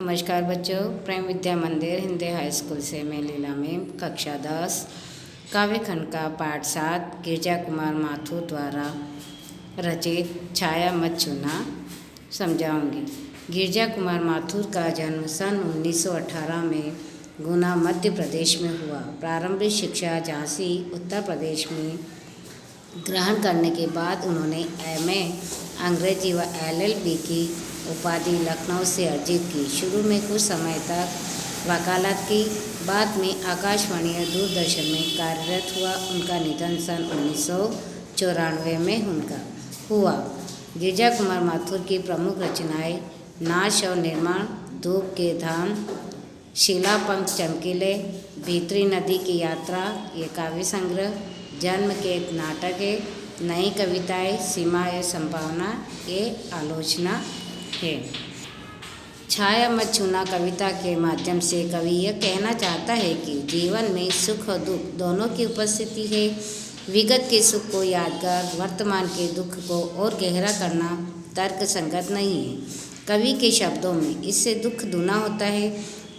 नमस्कार बच्चों, प्रेम विद्या मंदिर हिंदी हाई स्कूल से मैं लीला मैम कक्षा 10 काव्य खंड का पाठ 7 गिरजा कुमार माथुर द्वारा रचित छाया मत छूना समझाऊंगी। गिरजा कुमार माथुर का जन्म सन 1918 में गुना मध्य प्रदेश में हुआ। प्रारंभिक शिक्षा झांसी उत्तर प्रदेश में ग्रहण करने के बाद उन्होंने एमए अंग्रेजी व एलएलबी की उपाधि लखनऊ से अर्जित की। शुरू में कुछ समय तक वकालत की, बाद में आकाशवाणी और दूरदर्शन में कार्यरत हुआ। उनका निधन सन 1994 में हुआ। गिरजा कुमार माथुर की प्रमुख रचनाएं नाश और निर्माण, धूप के धाम, शिलापंख चमकीले, भीतरी नदी की यात्रा ये काव्य संग्रह, जन्म के एक नाटक है, नई कविताएं, सीमा या संभावना ये आलोचना है। छाया मत छूना कविता के माध्यम से कवि यह कहना चाहता है कि जीवन में सुख और दुख दोनों की उपस्थिति है। विगत के सुख को यादगार, वर्तमान के दुख को और गहरा करना तर्क संगत नहीं है। कवि के शब्दों में इससे दुख दूना होता है।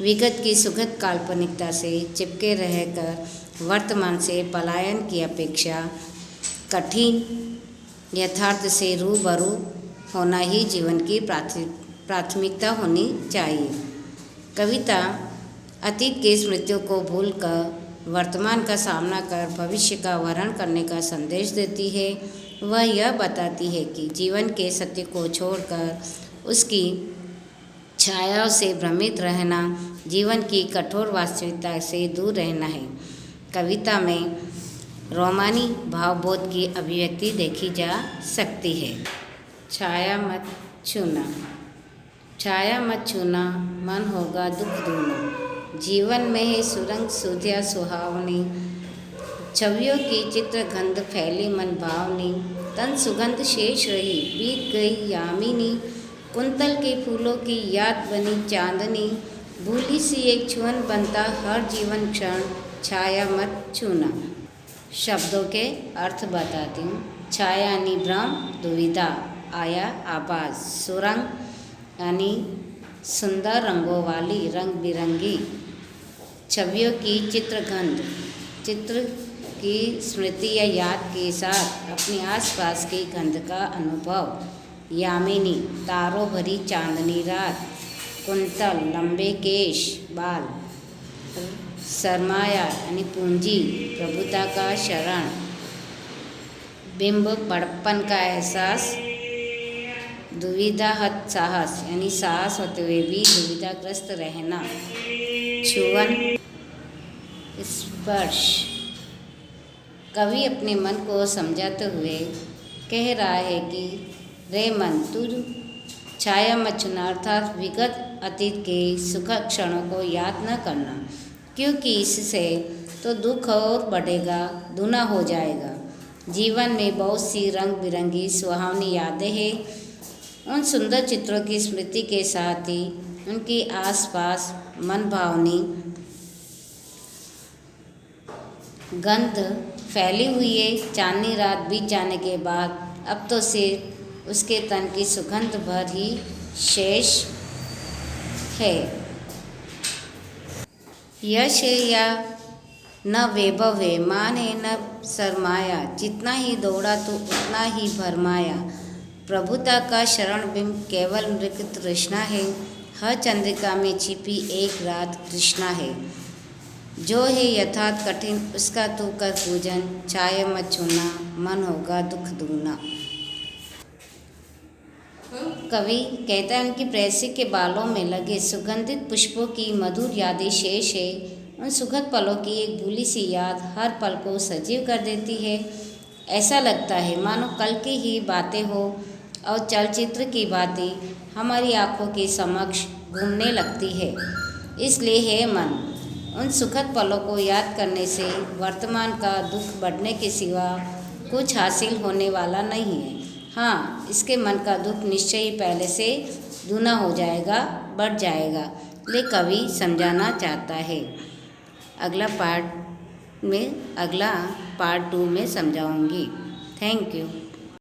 विगत की सुखद काल्पनिकता से चिपके रहकर वर्तमान से पलायन की अपेक्षा कठिन यथार्थ से रूबरू होना ही जीवन की प्राथमिकता होनी चाहिए। कविता अतीत की स्मृतियों को भूलकर वर्तमान का सामना कर भविष्य का वर्ण करने का संदेश देती है। वह यह बताती है कि जीवन के सत्य को छोड़कर उसकी छायाओं से भ्रमित रहना जीवन की कठोर वास्तविकता से दूर रहना है। कविता में रोमानी भावबोध की अभिव्यक्ति देखी जा सकती है। छाया मत छूना। छाया मत छूना, मन होगा दुख दूना। जीवन में है सुरंग सुधिया सुहावनी, छवियों की चित्रगंध फैली मन भावनी। तन सुगंध शेष रही बीत गई यामिनी, कुंतल के फूलों की याद बनी चांदनी। भूली सी एक छुअन बनता हर जीवन क्षण, छाया मत छूना। शब्दों के अर्थ बताती हूँ। छाया यानी भ्रम, दुविधा, आया आवाज़, सुरंग यानी सुंदर रंगों वाली रंग बिरंगी, छवियों की चित्रगंध, चित्र की स्मृति या याद के साथ अपने आसपास की गंध का अनुभव। यामिनी तारों भरी चांदनी रात, कुंतल लंबे केश बाल, सरमाया यानी पूंजी प्रभुता का शरण, बिंब बड़प्पन का एहसास, दुविधा हत साहस यानी साहस होते हुए भी दुविधाग्रस्त रहना। छुअन स्पर्श, कवि अपने मन को समझाते हुए कह रहा है कि रे मन तू छाया मत छूना, अर्थात विगत अतीत के सुख क्षणों को याद न करना, क्योंकि इससे तो दुख और बढ़ेगा, दूना हो जाएगा। जीवन में बहुत सी रंग बिरंगी सुहावनी यादें हैं। उन सुंदर चित्रों की स्मृति के साथ ही उनकी आसपास मन भावनी गंध फैली हुई है। चांदनी रात बीत जाने के बाद अब तो सिर्फ उसके तन की सुगंध भर ही शेष है। यश है या न वैभव है, मान है न सरमाया, जितना ही दौड़ा तो उतना ही भरमाया। प्रभुता का शरण बिंब केवल मृग तृष्णा है, हर चंद्रिका में छिपी एक रात कृष्णा है। जो है यथार्थ कठिन उसका तू कर पूजन, छाया मत छूना, मन होगा दुख दूना। कवि कहता है उनकी प्रेयसी के बालों में लगे सुगंधित पुष्पों की मधुर यादें शेष है। उन सुखद पलों की एक भूली सी याद हर पल को सजीव कर देती है। ऐसा लगता है मानो कल की ही बातें हो और चलचित्र की बातें हमारी आँखों के समक्ष घूमने लगती है। इसलिए हे मन, उन सुखद पलों को याद करने से वर्तमान का दुख बढ़ने के सिवा कुछ हासिल होने वाला नहीं है। हाँ, इसके मन का दुख निश्चय ही पहले से दूना हो जाएगा, बढ़ जाएगा, ले कवि समझाना चाहता है। अगला पार्ट 2 में समझाऊंगी। Thank you.